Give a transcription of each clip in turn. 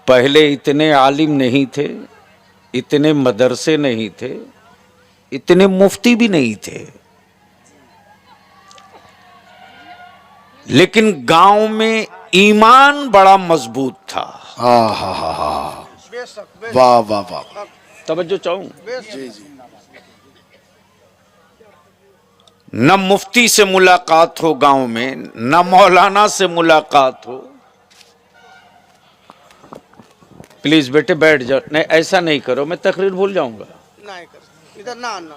पहले इतने आलिम नहीं थे, इतने मदरसे नहीं थे, इतने मुफ्ती भी नहीं थे, लेकिन गांव में ईमान बड़ा मजबूत था। वाह वाह वाह, तवज्जो चाहूं। जी जी। न मुफ्ती से मुलाकात हो गांव में, न मौलाना से मुलाकात हो। प्लीज बेटे बैठ जाओ। नहीं ऐसा नहीं करो, मैं तकरीर भूल जाऊंगा। नहीं कर इधर ना आना,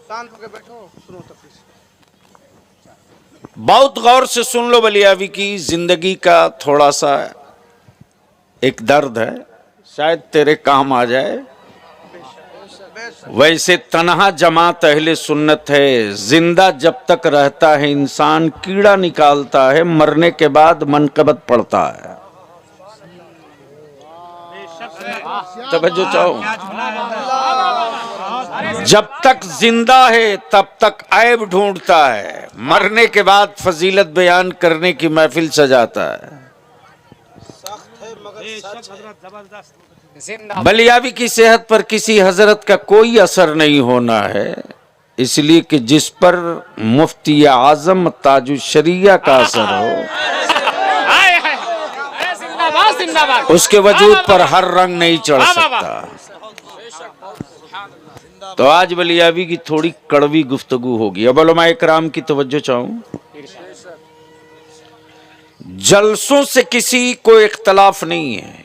शांत होकर बैठो, सुनो तकरीर। बहुत गौर से सुन लो। बलियावी की जिंदगी का थोड़ा सा एक दर्द है, शायद तेरे काम आ जाए। वैसे तन्हा जमात अहले सुन्नत है, जिंदा जब तक रहता है इंसान कीड़ा निकालता है, मरने के बाद मनकबत पड़ता है। तवज्जो चाहो। जब तक जिंदा है तब तक ऐब ढूंढता है, मरने के बाद फजीलत बयान करने की महफिल सजाता है। बलियावी की सेहत पर किसी हजरत का कोई असर नहीं होना है, इसलिए कि जिस पर मुफ्ती आजम ताजुश शरिया का असर हो, उसके वजूद पर हर रंग नहीं चढ़ सकता। तो आज बलियावी की थोड़ी कड़वी गुफ्तगू होगी। अब उलमाए किराम की तवज्जो चाहूं। जलसों से किसी को इख्तलाफ नहीं है,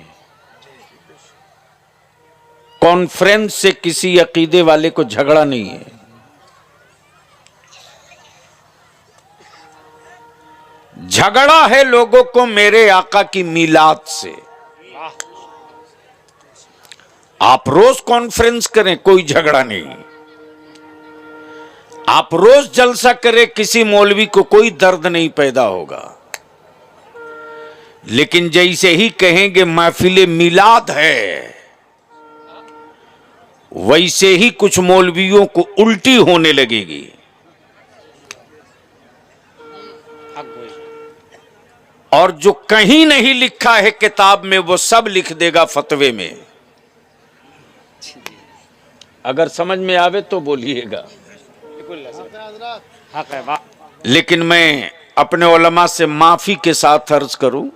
कॉन्फ्रेंस से किसी अकीदे वाले को झगड़ा नहीं है, झगड़ा है लोगों को मेरे आका की मीलाद से। आप रोज कॉन्फ्रेंस करें, कोई झगड़ा नहीं। आप रोज जलसा करें, किसी मौलवी को कोई दर्द नहीं पैदा होगा। लेकिन जैसे ही कहेंगे महफिल मिलाद है, वैसे ही कुछ मौलवियों को उल्टी होने लगेगी। और जो कहीं नहीं लिखा है किताब में, वो सब लिख देगा फतवे में। अगर समझ में आवे तो बोलिएगा। लेकिन मैं अपने उलमा से माफी के साथ अर्ज करूं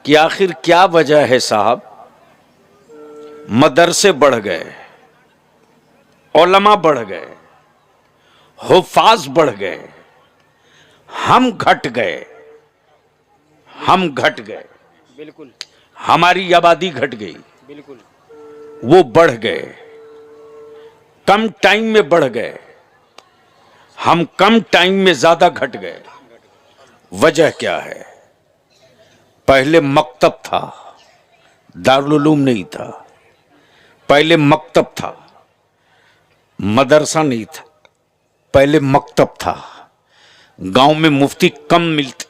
कि आखिर क्या वजह है साहब। मदरसे बढ़ गए, उलमा बढ़ गए, हुफ़ाज़ बढ़ गए, हम घट गए, हम घट गए। बिल्कुल। हमारी आबादी घट गई, बिल्कुल। वो बढ़ गए, कम टाइम में बढ़ गए, हम कम टाइम में ज्यादा घट गए। वजह क्या है? पहले मकतब था, दारुल उलूम नहीं था। पहले मकतब था, मदरसा नहीं था। पहले मकतब था, गांव में मुफ्ती कम मिलते,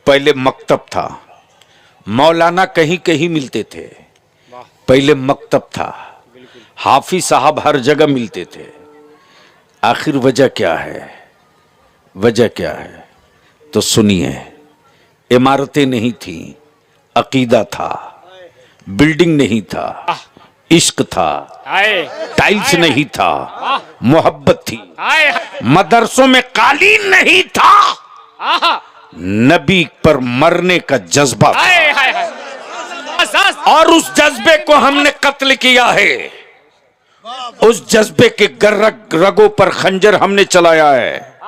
पहले मकतब था। मौलाना कहीं कहीं मिलते थे, पहले मकतब था। हाफिज साहब हर जगह मिलते थे। आखिर वजह क्या है? वजह क्या है? तो सुनिए। इमारतें नहीं थी, अकीदा था। बिल्डिंग नहीं था, इश्क था। टाइल्स नहीं था, मोहब्बत थी। मदरसों में कालीन नहीं था, नबी पर मरने का जज्बा था। और उस जज्बे को हमने कत्ल किया है। उस जज्बे के रगों पर खंजर हमने चलाया है,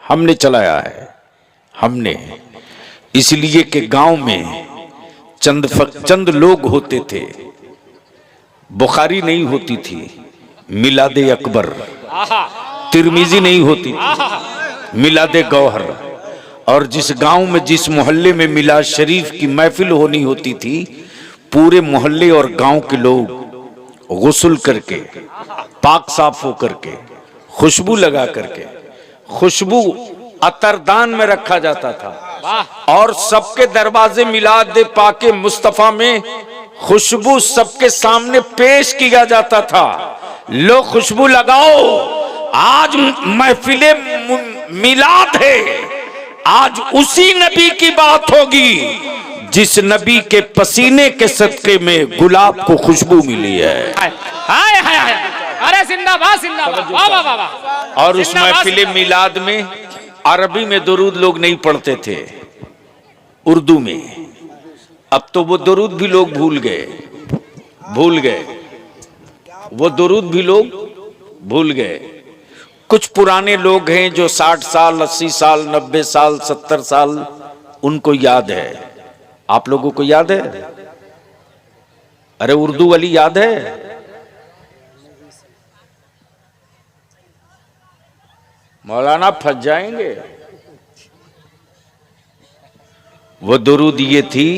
हमने चलाया है। हमने इसलिए कि गांव में चंद लोग होते थे, बुखारी नहीं होती थी, मिलादे अकबर, तिरमिजी नहीं होती थी, मिलादे गौहर। और जिस गांव में, जिस मोहल्ले में मिलाद शरीफ की महफिल होनी होती थी, पूरे मोहल्ले और गांव के लोग गुस्ल करके, पाक साफ हो करके, खुशबू लगा करके, खुशबू अतरदान में रखा जाता था। और सबके दरवाजे मिलाद पाके मुस्तफा में खुशबू सबके सामने पेश किया जाता था। लो खुशबू लगाओ, आज महफिले मिलाद है, आज उसी नबी की बात होगी जिस नबी के पसीने के सदके में गुलाब को खुशबू मिली है। हाय हाय हाय, अरे जिंदाबाद जिंदाबाद, वाह वाह वाह वाह। और उस महफिल मिलाद में अरबी में दुरूद लोग नहीं पढ़ते थे, उर्दू में। अब तो वो दुरूद भी लोग भूल गए, वो दुरूद भी लोग भूल गए। कुछ पुराने लोग हैं जो 60 साल 80 साल 90 साल 70 साल, उनको याद है। आप लोगों को याद है? अरे उर्दू वाली याद है? मौलाना फंस जाएंगे। वो दुरूद ये थी,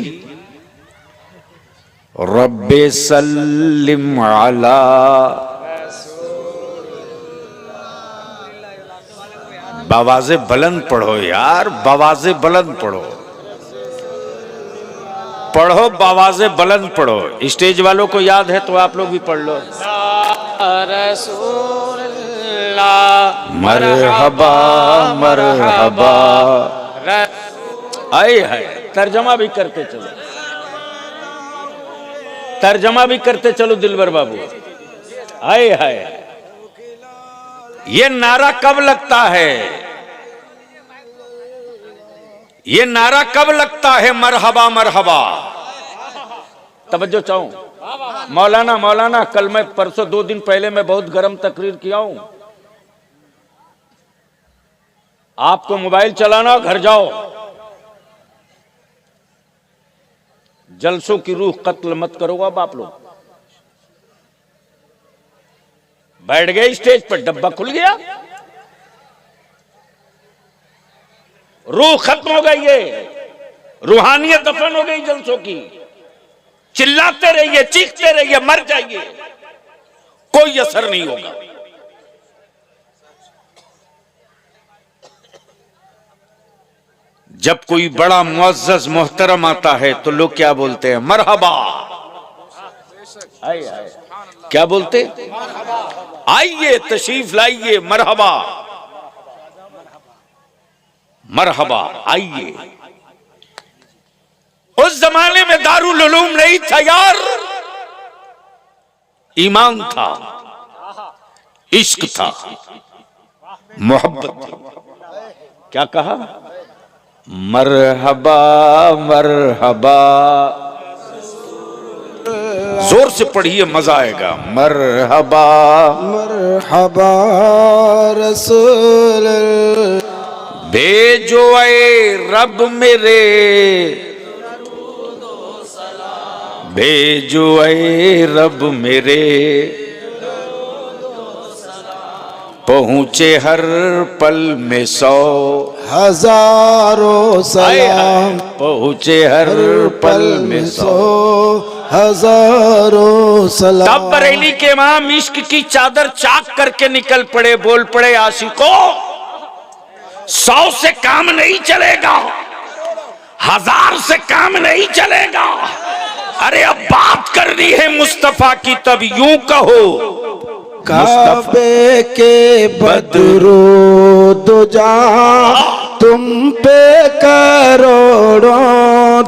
रब्बे सल्लिम अला, बवाज़े बुलंद पढ़ो यार, बवाज़े बुलंद पढ़ो, बवाज़े बुलंद पढ़ो। स्टेज वालों को याद है तो आप लोग भी पढ़ लो। मरहबा मरहबा, आए है। तर्जमा भी करते चलो, तर्जमा भी करते चलो दिलबर बाबू। आए है। ये नारा कब लगता है? ये नारा कब लगता है? मरहबा मरहबा। तवज्जो चाहूं मौलाना, कल मैं परसों 2 दिन पहले मैं बहुत गर्म तकरीर किया हूं। आपको मोबाइल चलाना, घर जाओ, जलसों की रूह कत्ल मत करो। अब आप लोग बैठ गए स्टेज पर, डब्बा खुल गया, रूह खत्म हो गई है, रूहानियत दफन हो गई जलसों की। चिल्लाते रहिए, चीखते रहिए, मर जाइए, कोई असर नहीं होगा। जब कोई बड़ा मुअज़्ज़ज़ मोहतरम आता है तो लोग क्या बोलते हैं? मरहबा। आइए, क्या बोलते? आइए, तशरीफ लाइए, मरहबा मरहबा, आइए। उस जमाने में दारुल उलूम नहीं था यार, ईमान था, इश्क था, मोहब्बत थी। क्या कहा? मरहबा मरहबा, जोर से पढ़िए, मजा आएगा। मरहबा मरहबा रसूल, भेजो ऐ रब मेरे, भेजो ऐ रब मेरे, पहुंचे हर पल में 100 हजारों सलाम, पहुंचे हर पल में 100 हजारों सलाम। तब बरेली के इमाम इश्क की चादर चाक करके निकल पड़े, बोल पड़े, आशिकों 100 से काम नहीं चलेगा, 1000 से काम नहीं चलेगा। अरे अब बात करनी है मुस्तफा की, तब यूं कहो, काबे के बदरो दुजा, तुम पे करोड़ों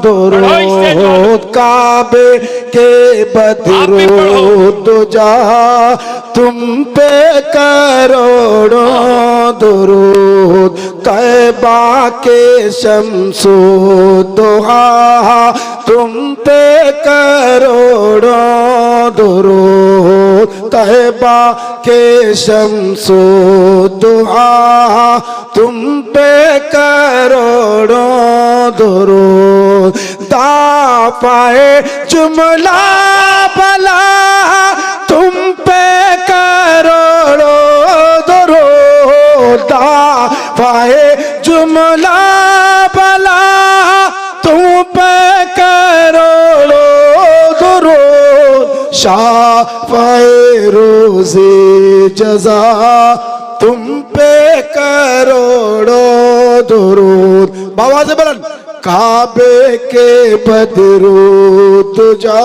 दुरूद। काबे के बदरो दुजा, तुम पे करोड़ों दुरूद। तैबा के शम्सो दुहा, तुम पे करोड़ों दुरूद। तैबा के शम्सो दुहा, तुम पे करोड़ों दुरूद। दाफ़ाए जुमला भला, तुम पे करोड़ों दुरूद। दाफ़ाए जुमला भला, तुम पे करोड़ों दुरूद। शाफ़ाए रोज़े जज़ा, तुम पे करोड़ों दुरूद। बाबा से बुलंद, काबे के बदरू तुझा,